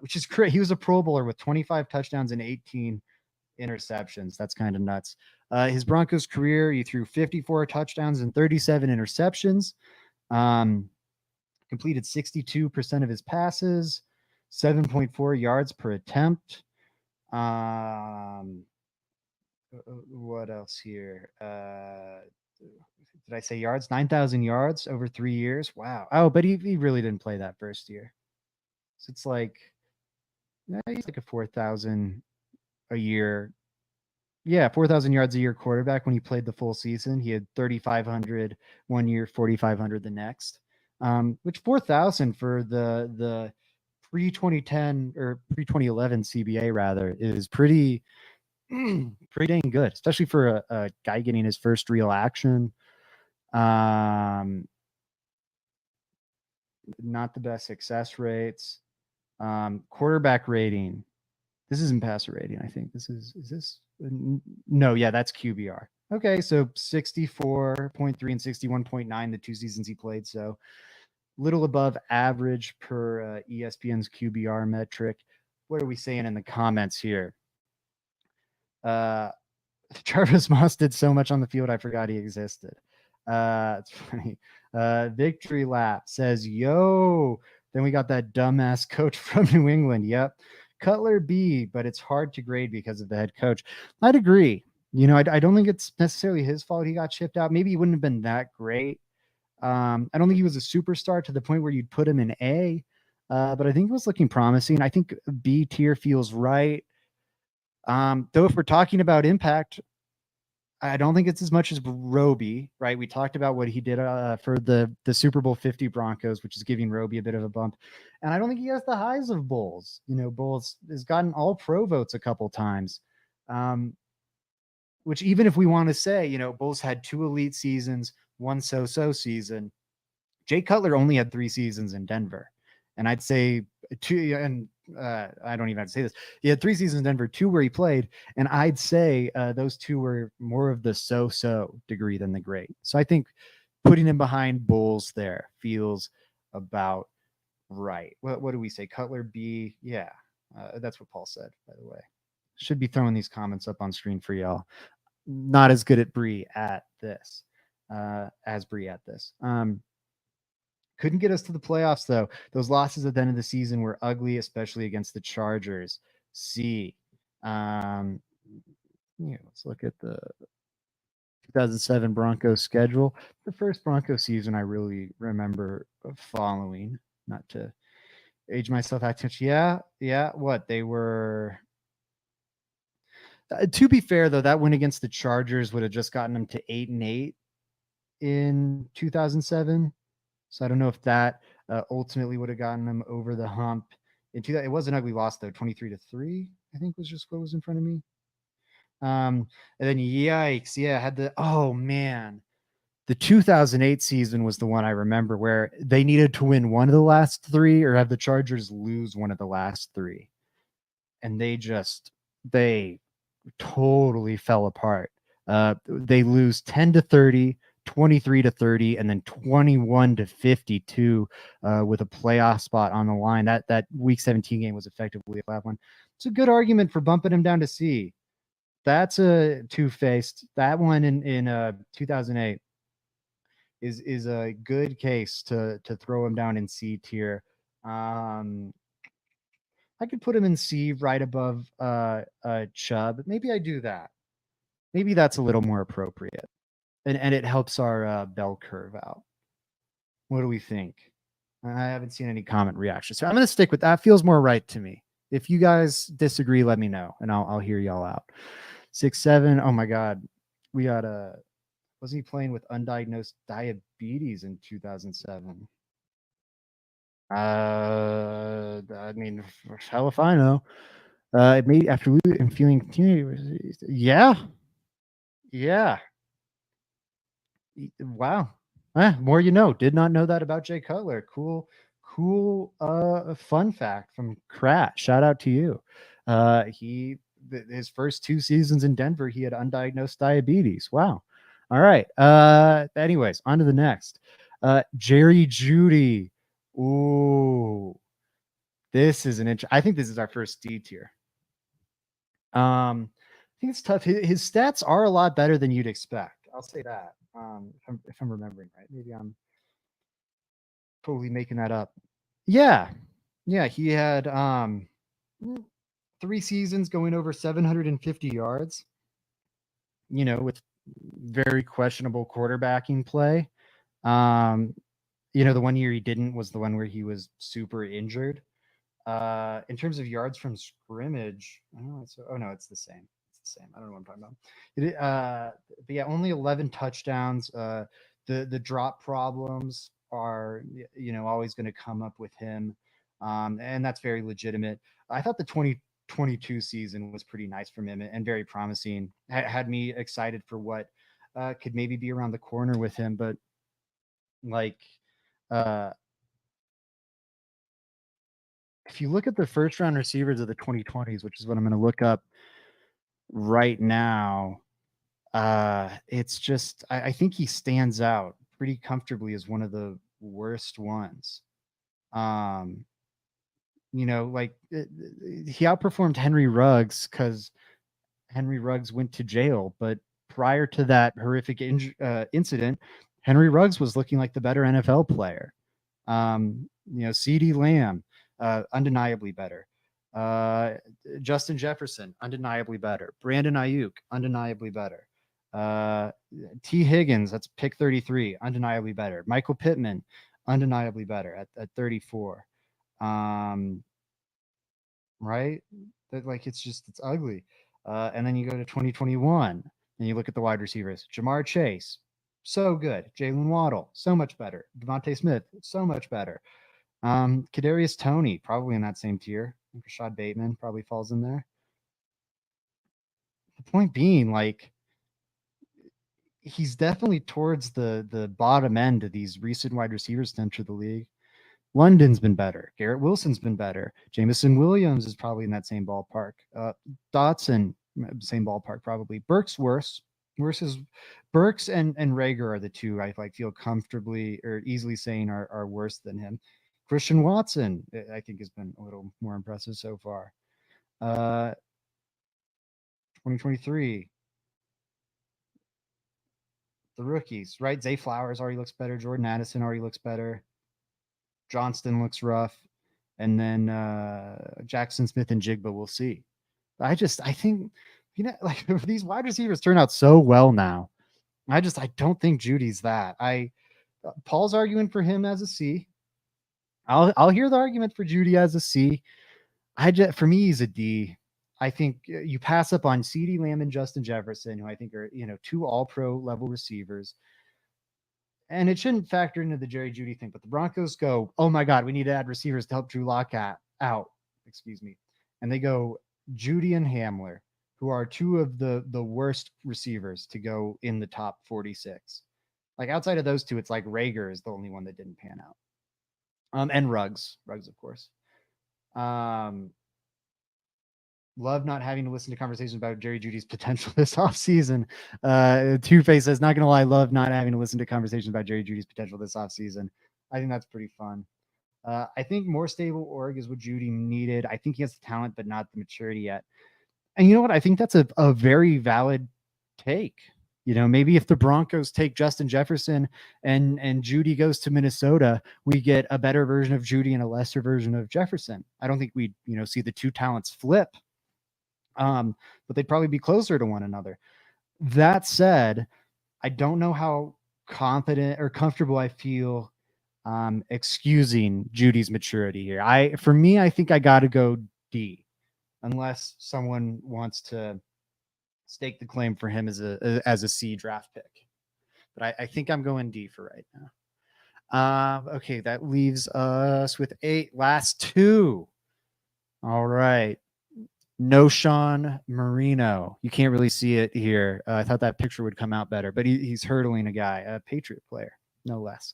A: which is great. He was a Pro Bowler with 25 touchdowns and 18 interceptions. That's kind of nuts. His Broncos career, he threw 54 touchdowns and 37 interceptions. Completed 62% of his passes, 7.4 yards per attempt. What else here? Did I say yards? 9,000 yards over 3 years. Wow. Oh, but he really didn't play that first year. So it's like, he's like a 4,000 a year. Yeah, 4,000 yards a year quarterback when he played the full season. He had 3,500 one year, 4,500 the next. Which 4,000 for the pre-2010 or pre-2011 CBA rather is pretty dang good, especially for a guy getting his first real action. Not the best success rates. Quarterback rating. This isn't passer rating, I think. Is this? No, yeah, that's QBR. Okay, so 64.3 and 61.9 the 2 seasons he played. So little above average per ESPN's QBR metric. What are we saying in the comments here? Jarvis Moss did so much on the field, I forgot he existed. It's funny. Victory Lap says, yo. Then we got that dumbass coach from New England. Yep. Cutler B, but it's hard to grade because of the head coach. I'd agree. I don't think it's necessarily his fault he got shipped out. Maybe he wouldn't have been that great. I don't think he was a superstar to the point where you'd put him in A, but I think it was looking promising. I think B tier feels right. Though if we're talking about impact, I don't think it's as much as Roby, right? We talked about what he did for the Super Bowl 50 Broncos, which is giving Roby a bit of a bump. And I don't think he has the highs of Bolles. Bolles has gotten all pro votes a couple times, which even if we want to say, Bolles had 2 elite seasons, 1 so-so season. Jay Cutler only had 3 seasons in Denver. And I'd say 2, and I don't even have to say this. He had 3 seasons in Denver, 2 where he played, and I'd say those 2 were more of the so-so degree than the great. So I think putting him behind Bolles there feels about right. What do we say? Cutler B? Yeah, that's what Paul said, by the way. Should be throwing these comments up on screen for y'all. Not as good at Bree at this, as Bree at this. Couldn't get us to the playoffs, though. Those losses at the end of the season were ugly, especially against the Chargers. C. Let's look at the 2007 Broncos schedule. The first Broncos season I really remember following, not to age myself out too much. Yeah. What? They were... to be fair, though, that win against the Chargers would have just gotten them to 8-8 in 2007. So I don't know if that ultimately would have gotten them over the hump. It was an ugly loss, though. 23-3, I think, was just what was in front of me. And then yikes, yeah, I had oh man. The 2008 season was the one I remember where they needed to win one of the last three or have the Chargers lose one of the last three. And they totally fell apart. They lose 10-30, 23-30, and then 21-52 with a playoff spot on the line. That week 17 game was effectively a flat one. It's a good argument for bumping him down to C. That's a two-faced. That one in 2008 is a good case to throw him down in C tier. I could put him in C right above Chubb. Maybe I do that. Maybe that's a little more appropriate. And it helps our bell curve out. What do we think? I haven't seen any comment reactions. So I'm going to stick with that. Feels more right to me. If you guys disagree, let me know and I'll hear y'all out. 6-7. Oh my God. We got wasn't he playing with undiagnosed diabetes in 2007? I mean, hell if I know. It made after losing and feeling continued. Yeah. Wow. More you know. Did not know that about Jay Cutler. Cool fun fact from Krat. Shout out to you. His first 2 seasons in Denver, he had undiagnosed diabetes. Wow. All right. Anyways, on to the next. Jerry Jeudy. Ooh. This is I think this is our first D tier. I think it's tough. His stats are a lot better than you'd expect. I'll say that. If I'm remembering right, maybe I'm totally making that up. Yeah, he had 3 seasons going over 750 yards. With very questionable quarterbacking play. The one year he didn't was the one where he was super injured. In terms of yards from scrimmage, it's the same. I don't know what I'm talking about. But yeah, only 11 touchdowns. The drop problems are always going to come up with him, and that's very legitimate. I thought the 2022 season was pretty nice from him and very promising. Had me excited for what could maybe be around the corner with him, but if you look at the first round receivers of the 2020s, which is what I'm going to look up right now, it's just I think he stands out pretty comfortably as one of the worst ones. He outperformed Henry Ruggs because Henry Ruggs went to jail, but prior to that horrific incident, Henry Ruggs was looking like the better NFL player. CeeDee Lamb, undeniably better. Justin Jefferson, undeniably better. Brandon Ayuk, undeniably better. T. Higgins, that's pick 33, undeniably better. Michael Pittman, undeniably better at 34. Right? It's ugly. And then you go to 2021 and you look at the wide receivers. Jamar Chase, so good. Jalen Waddle, so much better. Devontae Smith, so much better. Kadarius Toney, probably in that same tier. Rashad Bateman probably falls in there. The point being, he's definitely towards the bottom end of these recent wide receivers to enter the league. London's been better. Garrett Wilson's been better. Jamison Williams is probably in that same ballpark. Dotson, same ballpark probably. Burks worse. Burks and Rager are the two I feel comfortably or easily saying are worse than him. Christian Watson, I think, has been a little more impressive so far. 2023. The rookies, right? Zay Flowers already looks better. Jordan Addison already looks better. Johnston looks rough. And then Jackson Smith and Jigba, we'll see. I think, these wide receivers turn out so well now. I don't think Jeudy's that. Paul's arguing for him as a C. I'll hear the argument for Jeudy as a C. For me, he's a D. I think you pass up on CeeDee Lamb and Justin Jefferson, who I think are, 2 all-pro level receivers. And it shouldn't factor into the Jerry Jeudy thing, but the Broncos go, oh my God, we need to add receivers to help Drew Lock out. Excuse me. And they go Jeudy and Hamler. who are two of the worst receivers to go in the top 46. Like outside of those two, it's like Rager is the only one that didn't pan out. And Ruggs, of course. Love not having to listen to conversations about Jerry Jeudy's potential this offseason. Two-Face says, not going to lie, love not having to listen to conversations about Jerry Jeudy's potential this offseason. I think that's pretty fun. I think more stable org is what Jeudy needed. I think he has the talent, but not the maturity yet. And you know what? I think that's a very valid take. You know, maybe if the Broncos take Justin Jefferson and Jeudy goes to Minnesota, we get a better version of Jeudy and a lesser version of Jefferson. I don't think we'd, see the two talents flip. But they'd probably be closer to one another. That said, I don't know how confident or comfortable I feel excusing Jeudy's maturity here. For me, I think I got to go D, unless someone wants to stake the claim for him as a C draft pick. But I think I'm going D for right now. Okay, that leaves us with 8. Last 2. All right. Knowshon Moreno. You can't really see it here. I thought that picture would come out better, but he's hurdling a guy, a Patriot player, no less.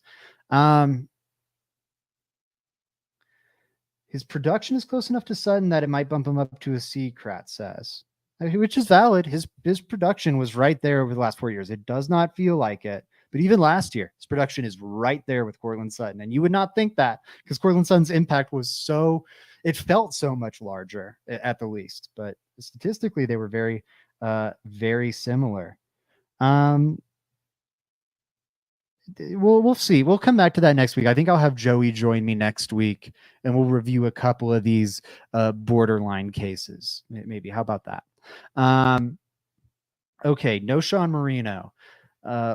A: His production is close enough to Sutton that it might bump him up to a C, Krat says, which is valid. His production was right there over the last 4 years. It does not feel like it, but even last year, his production is right there with Courtland Sutton. And you would not think that because Courtland Sutton's impact was it felt so much larger at the least, but statistically they were very, very similar. We'll see. We'll come back to that next week. I think I'll have Joey join me next week and we'll review a couple of these borderline cases. Maybe. How about that? Okay. Knowshon Moreno.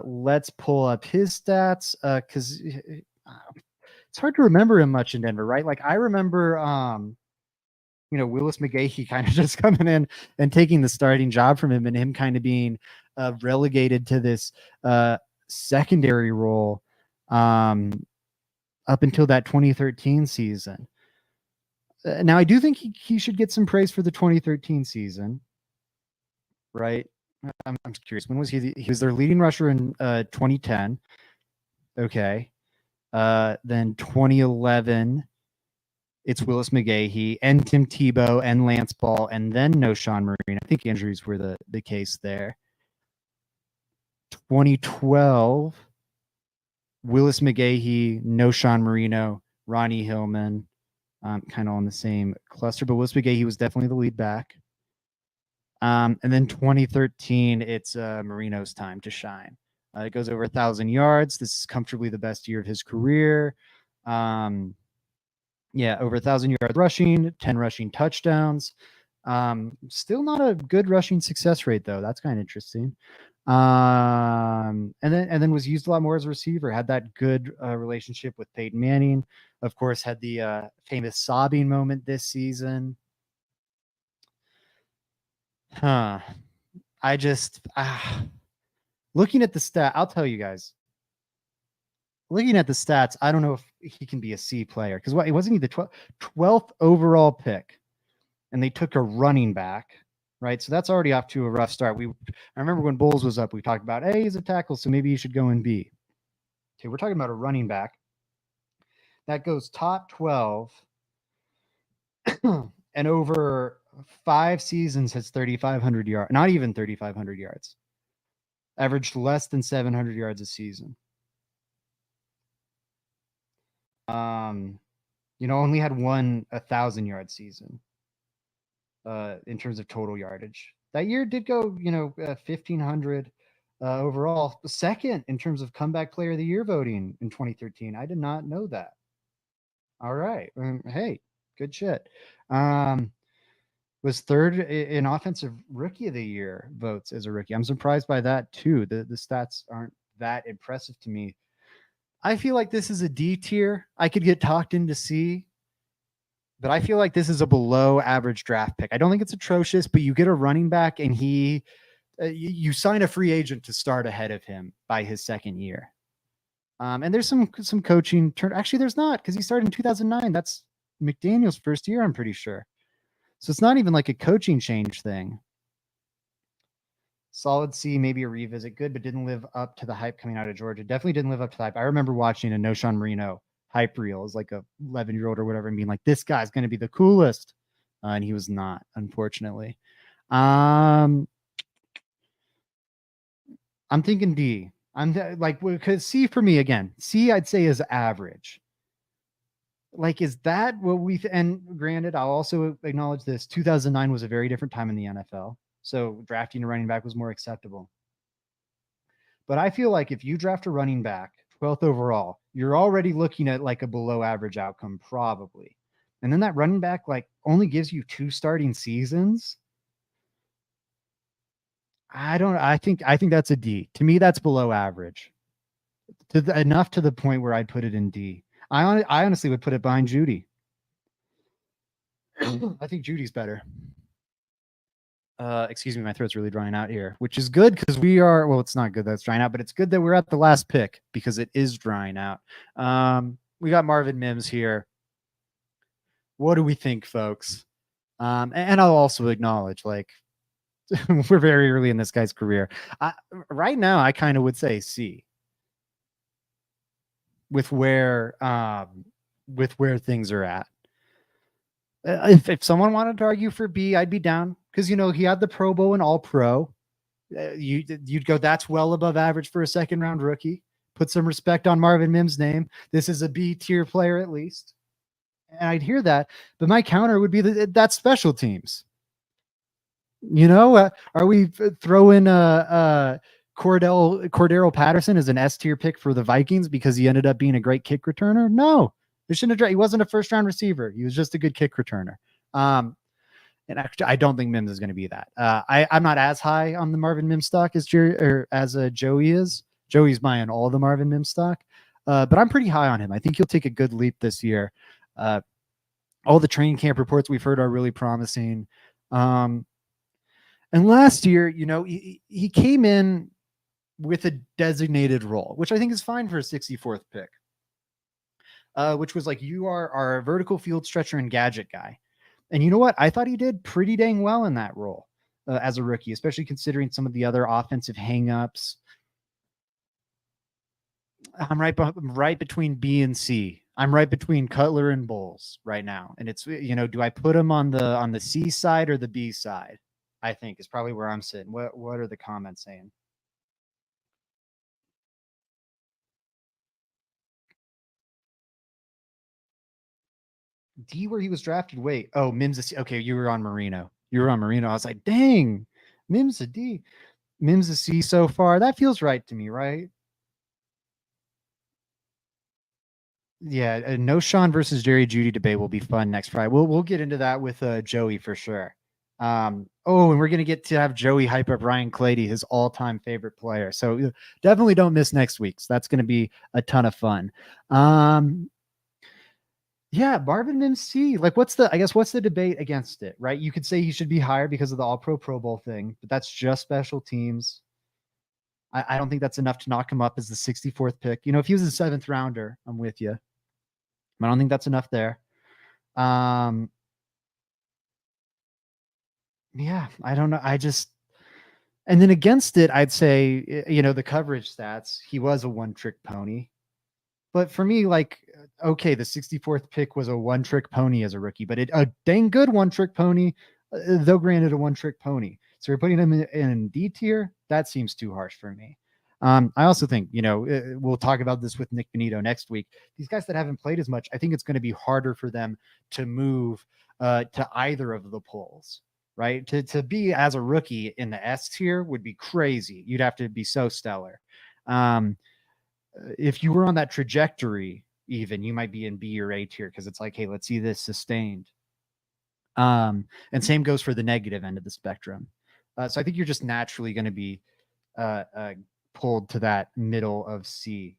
A: Let's pull up his stats because it's hard to remember him much in Denver, right? Like I remember, Willis McGahee kind of just coming in and taking the starting job from him and him kind of being relegated to this secondary role up until that 2013 season. Now, I do think he should get some praise for the 2013 season, right? I'm curious. When was he? He was their leading rusher in 2010. Okay. Then 2011, it's Willis McGahee and Tim Tebow and Lance Ball and then Knowshon Moreno. I think injuries were the case there. 2012, Willis McGahee, Knowshon Moreno, Ronnie Hillman, kind of on the same cluster, but Willis McGahee was definitely the lead back. And then 2013, it's Moreno's time to shine. It goes over 1,000 yards. This is comfortably the best year of his career. Over 1,000 yards rushing, 10 rushing touchdowns. Still not a good rushing success rate though. That's kind of interesting. And then was used a lot more as a receiver. Had that good relationship with Peyton Manning. Of course, had the famous sobbing moment this season. I just looking at the stat, I'll tell you guys. Looking at the stats, I don't know if he can be a C player because wasn't he the 12th overall pick, and they took a running back, right? So that's already off to a rough start. I remember when Bolles was up, we talked about, hey, he's a tackle, so maybe he should go in B. Okay, we're talking about a running back that goes top 12, and over 5 seasons has 3,500 yards, not even 3,500 yards, averaged less than 700 yards a season. Only had one 1,000-yard season in terms of total yardage. That year did go, 1,500 overall. Second in terms of comeback player of the year voting in 2013. I did not know that. All right. Hey, good shit. Was third in offensive rookie of the year votes as a rookie. I'm surprised by that too. The stats aren't that impressive to me. I feel like this is a D tier. I could get talked into C, but I feel like this is a below average draft pick. I don't think it's atrocious, but you get a running back and you sign a free agent to start ahead of him by his second year. And there's some coaching turn. Actually, there's not, because he started in 2009. That's McDaniel's first year, I'm pretty sure. So it's not even like a coaching change thing. Solid C, maybe a revisit. Good, but didn't live up to the hype coming out of Georgia. Definitely didn't live up to the hype. I remember watching a Knowshon Moreno hype reel as like a 11-year-old or whatever and being like, this guy's going to be the coolest. And he was not, unfortunately. I'm thinking D. I'm like, because C for me, again, C I'd say is average. Like, is that what we, and granted, I'll also acknowledge this, 2009 was a very different time in the NFL. So drafting a running back was more acceptable. But I feel like if you draft a running back 12th overall, you're already looking at like a below average outcome, probably. And then that running back like only gives you 2 starting seasons. I think that's a D. To me, that's below average. Enough to the point where I'd put it in D. I honestly would put it behind Jeudy. I think Judy's better. Excuse me, my throat's really drying out here, which is good because we are, well, it's not good that it's drying out, but it's good that we're at the last pick because it is drying out. We got Marvin Mims here. What do we think, folks? And I'll also acknowledge, like, we're very early in this guy's career. Right now, I kind of would say C. With where things are at. If someone wanted to argue for B, I'd be down because, you know, he had the Pro Bowl and All Pro. You'd go, that's well above average for a 2nd-round rookie. Put some respect on Marvin Mims' name. This is a B tier player at least. And I'd hear that, but my counter would be that's special teams. You know, are we throwing Cordero Patterson as an S tier pick for the Vikings because he ended up being a great kick returner? No, they shouldn't have. He wasn't a 1st-round receiver. He was just a good kick returner. And actually, I don't think Mims is going to be that. I'm not as high on the Marvin Mims stock as Joey is. Joey's buying all the Marvin Mims stock, but I'm pretty high on him. I think he'll take a good leap this year. All the training camp reports we've heard are really promising. And last year, you know, he came in with a designated role, which I think is fine for a 64th pick, which was like, you are our vertical field stretcher and gadget guy. And you know what? I thought he did pretty dang well in that role as a rookie, especially considering some of the other offensive hangups. I'm right between B and C. I'm right between Cutler and Bolles right now. And it's, you know, do I put him on the C side or the B side? I think is probably where I'm sitting. What are the comments saying? D where he was drafted. Wait. Oh, Mims is okay. You were on Moreno. I was like, dang, Mims a D. Mims a C so far. That feels right to me, right? Yeah, a Knowshon versus Jeudy debate will be fun next Friday. We'll get into that with Joey for sure. And we're gonna get to have Joey hype up Ryan Clady, his all-time favorite player. So definitely don't miss next week's. That's gonna be a ton of fun. Yeah, Marvin Mims C. Like, what's the debate against it, right? You could say he should be higher because of the All-Pro Pro Bowl thing, but that's just special teams. I don't think that's enough to knock him up as the 64th pick. You know, if he was a 7th rounder, I'm with you. I don't think that's enough there. Yeah, I don't know. And then against it, I'd say, you know, the coverage stats, he was a one-trick pony. But for me, like, okay, the 64th pick was a one-trick pony as a rookie, but a dang good one-trick pony, though granted a one-trick pony. So you're putting him in D tier? That seems too harsh for me. I also think, you know, we'll talk about this with Nick Benito next week. These guys that haven't played as much, I think it's going to be harder for them to move to either of the polls, right? To be as a rookie in the S tier would be crazy. You'd have to be so stellar. If you were on that trajectory, even you might be in B or A tier because it's like, hey, let's see this sustained. And same goes for the negative end of the spectrum. So I think you're just naturally going to be pulled to that middle of C.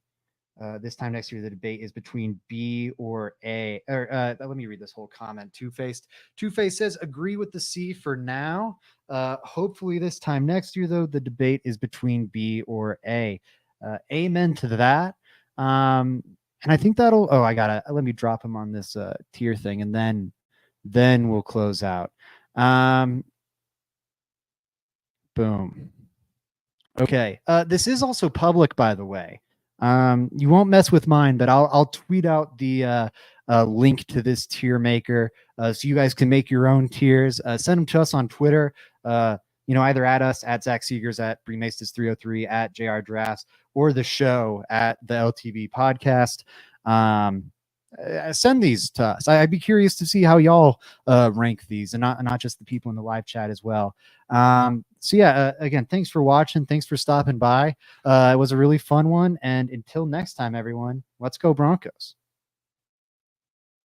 A: This time next year, the debate is between B or A. Let me read this whole comment. Two-Faced says, agree with the C for now. Hopefully this time next year, though, the debate is between B or A. Amen to that. And I think that'll, let me drop him on this tier thing, and then we'll close out. Boom. Okay. This is also public, by the way. You won't mess with mine, but I'll tweet out the link to this tier maker so you guys can make your own tiers. Send them to us on Twitter. Either at us, at Zach Segars, at Bremastis303, at JR Drafts, or the show at the LTV podcast. Send these to us. I'd be curious to see how y'all rank these, and not just the people in the live chat as well. Again, thanks for watching. Thanks for stopping by. It was a really fun one. And until next time, everyone, let's go Broncos.